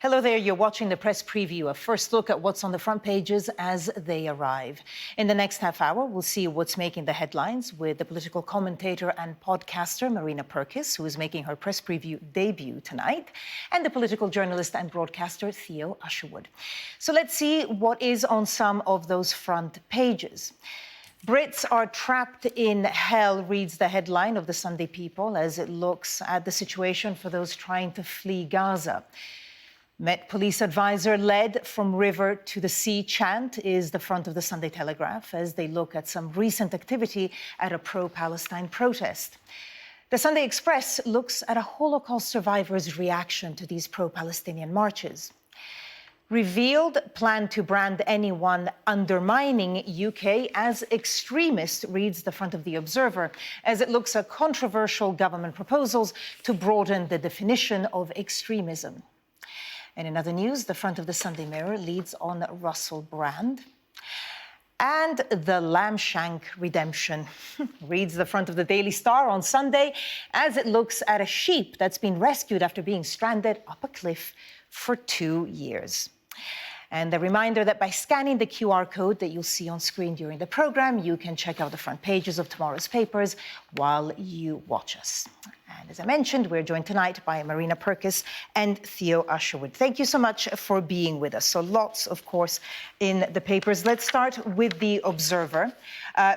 Hello there, you're watching the press preview, a first look at what's on the front pages as they arrive. In the next half hour, we'll see what's making the headlines with the political commentator and podcaster Marina Purkiss, who is making her press preview debut tonight, and the political journalist and broadcaster Theo Usherwood. So let's see what is on some of those front pages. Brits are trapped in hell, reads the headline of the Sunday People as it looks at the situation for those trying to flee Gaza. Met Police advisor led from river to the sea chant is the front of the Sunday Telegraph as they look at some recent activity at a pro-Palestine protest. The Sunday Express looks at a Holocaust survivor's reaction to these pro-Palestinian marches. Revealed plan to brand anyone undermining UK as extremist, reads the front of the Observer, as it looks at controversial government proposals to broaden the definition of extremism. And in other news, the front of the Sunday Mirror leads on Russell Brand. And the Lambshank redemption, reads the front of the Daily Star on Sunday, as it looks at a sheep that's been rescued after being stranded up a cliff for 2 years. And a reminder that by scanning the QR code that you'll see on screen during the program, you can check out the front pages of tomorrow's papers while you watch us. And as I mentioned, we're joined tonight by Marina Purkiss and Theo Usherwood. Thank you so much for being with us. So lots, of course, in the papers. Let's start with the Observer.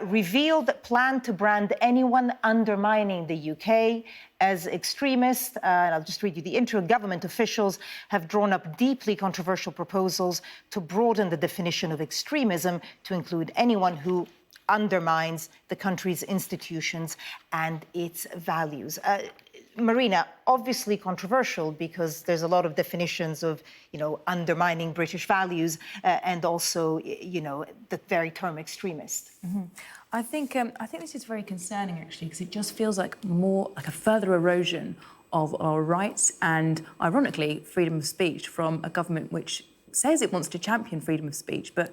Revealed plan to brand anyone undermining the UK as extremist. And I'll just read you the intro. Government officials have drawn up deeply controversial proposals to broaden the definition of extremism to include anyone who undermines the country's institutions and its values. Marina, obviously controversial because there's a lot of definitions of, undermining British values and also, the very term extremist. Mm-hmm. I think this is very concerning, actually, because it just feels like more like a further erosion of our rights and, ironically, freedom of speech from a government which says it wants to champion freedom of speech, but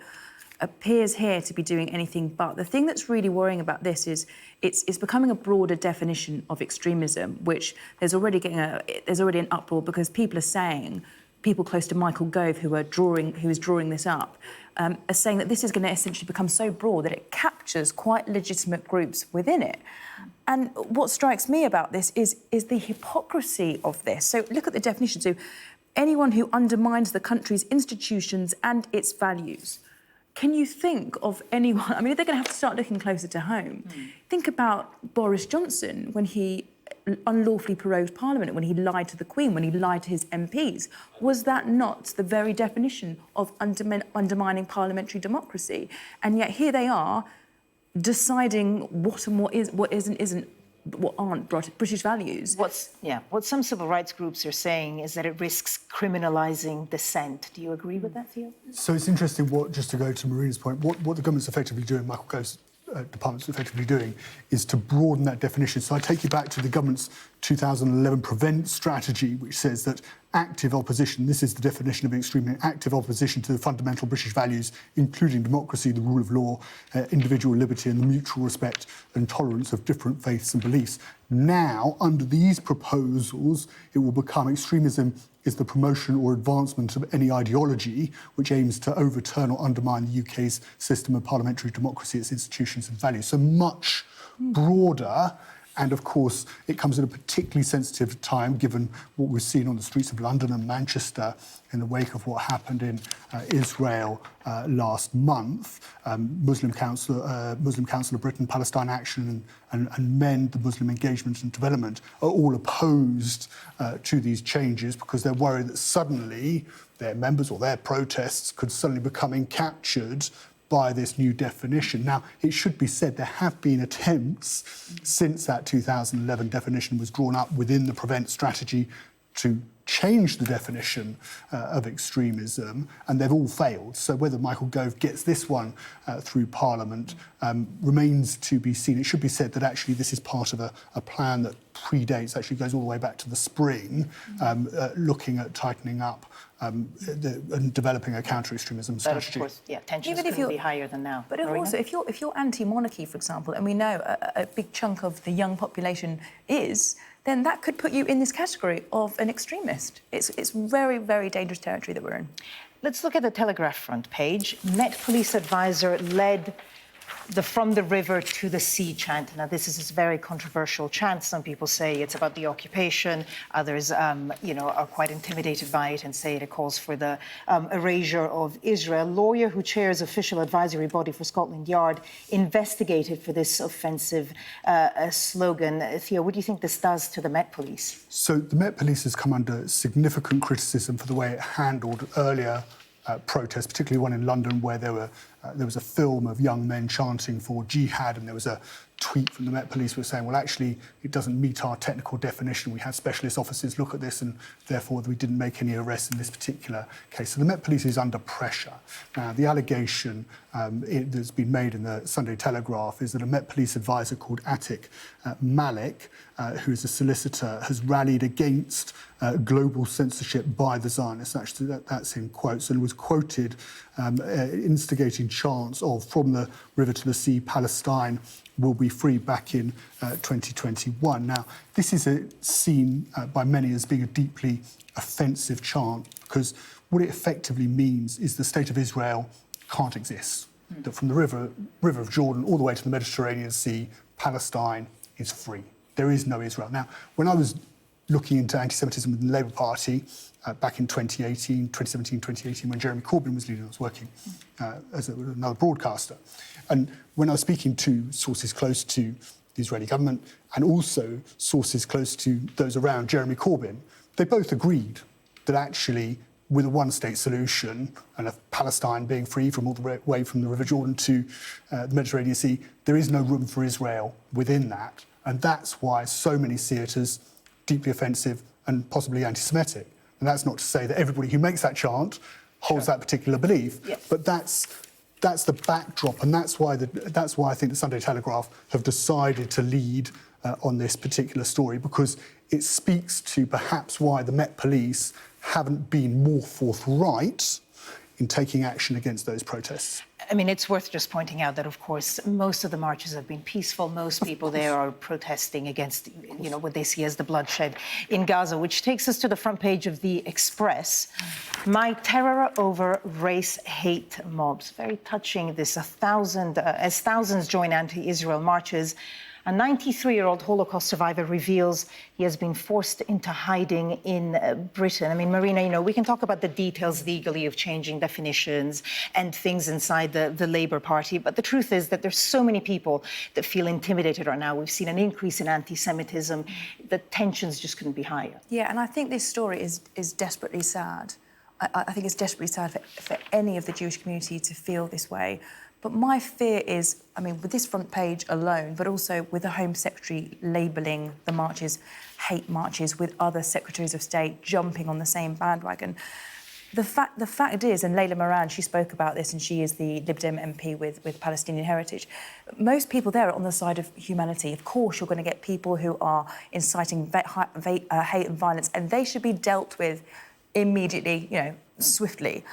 appears here to be doing anything but. The thing that's really worrying about this is it's becoming a broader definition of extremism, which there's already an uproar because people are saying, people close to Michael Gove who is drawing this up, are saying that this is going to essentially become so broad that it captures quite legitimate groups within it. And what strikes me about this is the hypocrisy of this. So look at the definition. So anyone who undermines the country's institutions and its values. Can you think of anyone? I mean, they're going to have to start looking closer to home. Think about Boris Johnson when he unlawfully prorogued Parliament, when he lied to the Queen, when he lied to his MPs. Was that not the very definition of undermining parliamentary democracy? And yet here they are deciding what and what isn't, what aren't British values. What some civil rights groups are saying is that it risks criminalising dissent. Do you agree with that, Theo? So it's interesting, just to go to Marina's point, what the government's effectively doing, Michael Gove's department's effectively doing, is to broaden that definition. So I take you back to the government's 2011 Prevent strategy, which says that active opposition, this is the definition of extremism, active opposition to the fundamental British values, including democracy, the rule of law, individual liberty and the mutual respect and tolerance of different faiths and beliefs. Now, under these proposals, it will become extremism is the promotion or advancement of any ideology which aims to overturn or undermine the UK's system of parliamentary democracy, its institutions and values. So much broader. And of course, it comes at a particularly sensitive time, given what we've seen on the streets of London and Manchester in the wake of what happened in Israel last month. Muslim Council of Britain, Palestine Action and MEND, the Muslim Engagement and Development, are all opposed to these changes because they're worried that suddenly their members or their protests could suddenly become captured by this new definition. Now, it should be said there have been attempts since that 2011 definition was drawn up within the Prevent strategy to change the definition of extremism, and they've all failed. So whether Michael Gove gets this one through Parliament remains to be seen. It should be said that actually this is part of a plan that predates, actually goes all the way back to the spring, looking at tightening up and developing a counter-extremism But strategy. of course, yeah, tensions Even if couldn't you're- be higher than now. But Marina? also, if you're anti-monarchy, for example, and we know a big chunk of the young population is, then that could put you in this category of an extremist. It's very, very dangerous territory that we're in. Let's look at the Telegraph front page. Met Police advisor led the From the River to the Sea chant. Now, this is a very controversial chant. Some people say it's about the occupation. Others, are quite intimidated by it and say it calls for the erasure of Israel. Lawyer who chairs official advisory body for Scotland Yard investigated for this offensive slogan. Theo, what do you think this does to the Met Police? So the Met Police has come under significant criticism for the way it handled earlier protests, particularly one in London where there was a film of young men chanting for jihad, and there was a tweet from the Met Police were saying, well, actually, it doesn't meet our technical definition. We had specialist officers look at this, and therefore we didn't make any arrests in this particular case. So the Met Police is under pressure. Now, the allegation that's been made in the Sunday Telegraph is that a Met Police advisor called Atik Malik, who is a solicitor, has rallied against global censorship by the Zionists. Actually, that's in quotes, and was quoted instigating chants of "From the river to the sea, Palestine will be free" back in 2021. Now, this is seen by many as being a deeply offensive chant, because what it effectively means is the state of Israel can't exist. That from the river of Jordan all the way to the Mediterranean Sea, Palestine is free. There is no Israel. Now, when I was looking into anti-Semitism within the Labour Party back in 2017, when Jeremy Corbyn was leading, I was working as another broadcaster. And when I was speaking to sources close to the Israeli government and also sources close to those around Jeremy Corbyn, they both agreed that actually with a one-state solution and of Palestine being free from all the way from the River Jordan to the Mediterranean Sea, there is no room for Israel within that. And that's why so many see it as deeply offensive and possibly anti-Semitic. And that's not to say that everybody who makes that chant holds that particular belief, but that's the backdrop, and that's why I think the Sunday Telegraph have decided to lead on this particular story, because it speaks to perhaps why the Met Police haven't been more forthright in taking action against those protests. I mean, it's worth just pointing out that, of course, most of the marches have been peaceful. Most people there are protesting against, what they see as the bloodshed in Gaza, which takes us to the front page of The Express. My terror over race hate mobs. Very touching, this. As thousands join anti-Israel marches, a 93-year-old Holocaust survivor reveals he has been forced into hiding in Britain. I mean, Marina, we can talk about the details legally of changing definitions and things inside the Labour Party, but the truth is that there's so many people that feel intimidated right now. We've seen an increase in anti-Semitism. The tensions just couldn't be higher. Yeah, and I think this story is desperately sad. I think it's desperately sad for any of the Jewish community to feel this way. But my fear is, with this front page alone, but also with the Home Secretary labelling the marches hate marches, with other Secretaries of State jumping on the same bandwagon. The fact is, and Layla Moran, she spoke about this, and she is the Lib Dem MP with Palestinian heritage, most people there are on the side of humanity. Of course, you're going to get people who are inciting hate and violence, and they should be dealt with immediately, swiftly.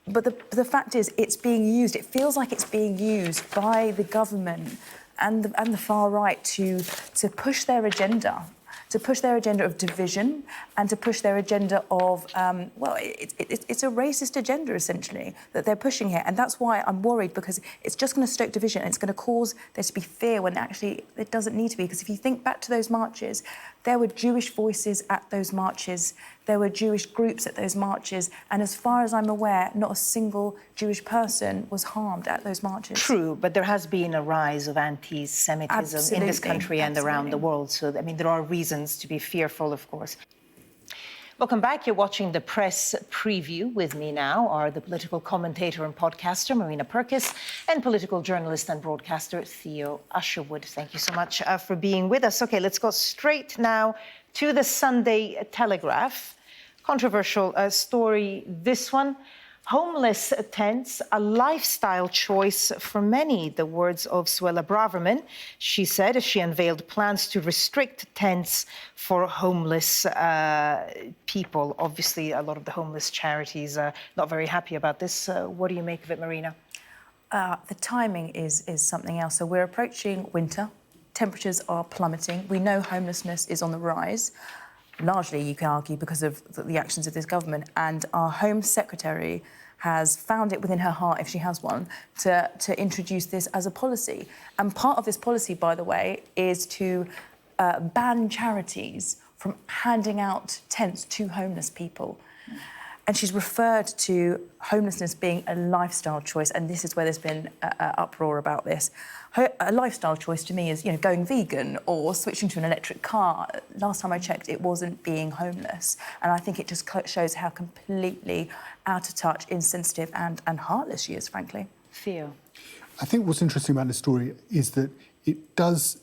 But the fact is, it's being used. It feels like it's being used by the government and the far right to push their agenda, of division, and to push their agenda of, it's a racist agenda, essentially, that they're pushing here. And that's why I'm worried, because it's just going to stoke division, and it's going to cause there to be fear when actually it doesn't need to be. Because if you think back to those marches, there were Jewish voices at those marches, there were Jewish groups at those marches, and as far as I'm aware, not a single Jewish person was harmed at those marches. True, but there has been a rise of anti-Semitism in this country and around the world. So, there are reasons to be fearful, of course. Welcome back. You're watching the Press Preview. With me now are the political commentator and podcaster, Marina Purkiss, and political journalist and broadcaster, Theo Usherwood. Thank you so much for being with us. OK, let's go straight now to the Sunday Telegraph. Controversial story, this one. Homeless tents, a lifestyle choice for many. The words of Suella Braverman, she said, as she unveiled plans to restrict tents for homeless people. Obviously, a lot of the homeless charities are not very happy about this. What do you make of it, Marina? The timing is something else. So we're approaching winter. Temperatures are plummeting. We know homelessness is on the rise. Largely, you can argue, because of the actions of this government. And our Home Secretary has found it within her heart, if she has one, to introduce this as a policy. And part of this policy, by the way, is to ban charities from handing out tents to homeless people. And she's referred to homelessness being a lifestyle choice, and this is where there's been an uproar about this. A lifestyle choice to me is, going vegan or switching to an electric car. Last time I checked, it wasn't being homeless, and I think it just shows how completely out of touch, insensitive, and heartless she is, frankly. Theo. I think what's interesting about this story is that it does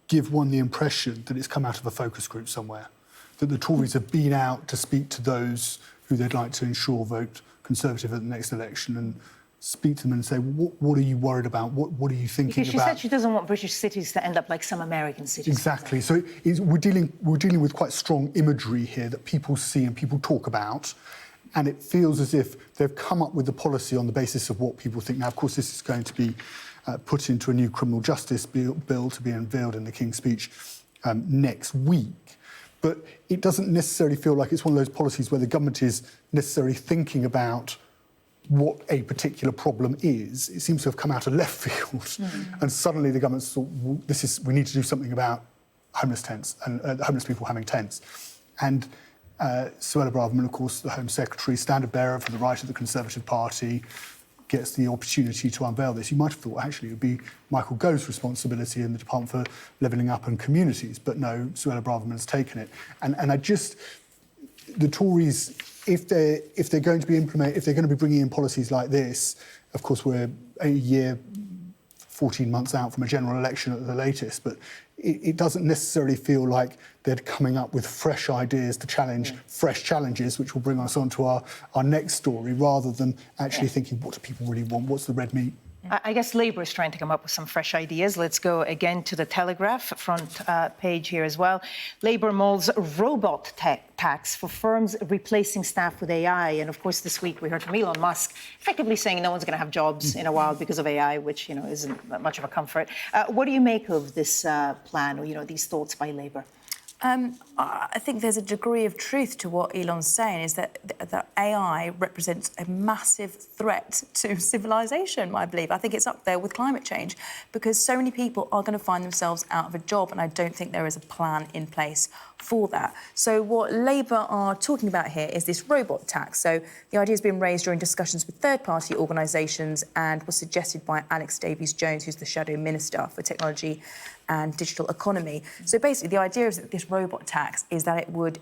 give one the impression that it's come out of a focus group somewhere, that the Tories have been out to speak to those who they'd like to ensure vote Conservative at the next election and speak to them and say, what are you worried about? What are you thinking Because she about? said she doesn't want British cities to end up like some American cities. Exactly. So we're dealing with quite strong imagery here that people see and people talk about, and it feels as if they've come up with the policy on the basis of what people think. Now, of course, this is going to be put into a new criminal justice bill to be unveiled in the King's Speech next week. But it doesn't necessarily feel like it's one of those policies where the government is necessarily thinking about what a particular problem is. It seems to have come out of left field. And suddenly the government's thought, we need to do something about homeless tents and homeless people having tents. And Suella Braverman, of course, the Home Secretary, standard bearer for the right of the Conservative Party, gets the opportunity to unveil this. You might have thought, actually, it would be Michael Gove's responsibility in the Department for Levelling Up and Communities, but no, Suella Braverman has taken it. And the Tories, if they're going to be bringing in policies like this, of course, we're a year, 14 months out from a general election at the latest, but it doesn't necessarily feel like they're coming up with fresh ideas to challenge fresh challenges, which will bring us on to our next story, rather than actually thinking, what do people really want? What's the red meat? I guess Labour is trying to come up with some fresh ideas. Let's go again to the Telegraph, front page here as well. Labour molds robot tax for firms replacing staff with AI. And of course, this week we heard from Elon Musk effectively saying no one's going to have jobs in a while because of AI, which isn't that much of a comfort. What do you make of this plan, or these thoughts by Labour? I think there's a degree of truth to what Elon's saying, is that AI represents a massive threat to civilization, I believe. I think it's up there with climate change, because so many people are going to find themselves out of a job, and I don't think there is a plan in place for that. So what Labour are talking about here is this robot tax. So the idea has been raised during discussions with third-party organisations and was suggested by Alex Davies-Jones, who's the Shadow Minister for Technology and Digital Economy. So basically, the idea is that this robot tax is that it would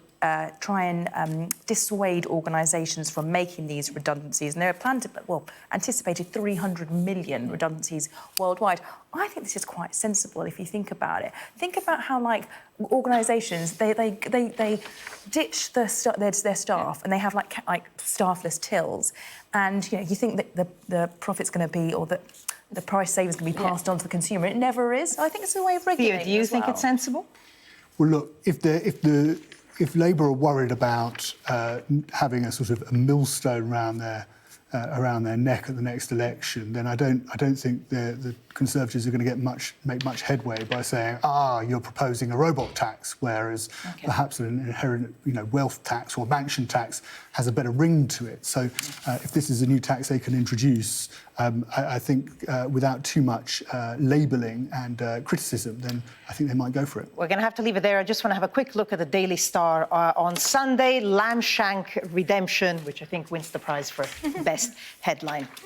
try and dissuade organisations from making these redundancies. And there are anticipated 300 million redundancies worldwide. I think this is quite sensible if you think about it. Think about how, organisations, they ditch their staff and they have like staffless tills. And, you think that the profit's going to be, or that the price savings can be passed on to the consumer. It never is. I think it's a way of regulating. Theo, do you think it's sensible? Well, look, if Labour are worried about having a sort of a millstone around their neck at the next election, then I don't think the Conservatives are going to make much headway by saying, you're proposing a robot tax, whereas perhaps an inherent wealth tax or mansion tax has a better ring to it. So if this is a new tax they can introduce, I think without too much labelling and criticism, then I think they might go for it. We're going to have to leave it there. I just want to have a quick look at the Daily Star on Sunday. Lamb Shank Redemption, which I think wins the prize for best headline.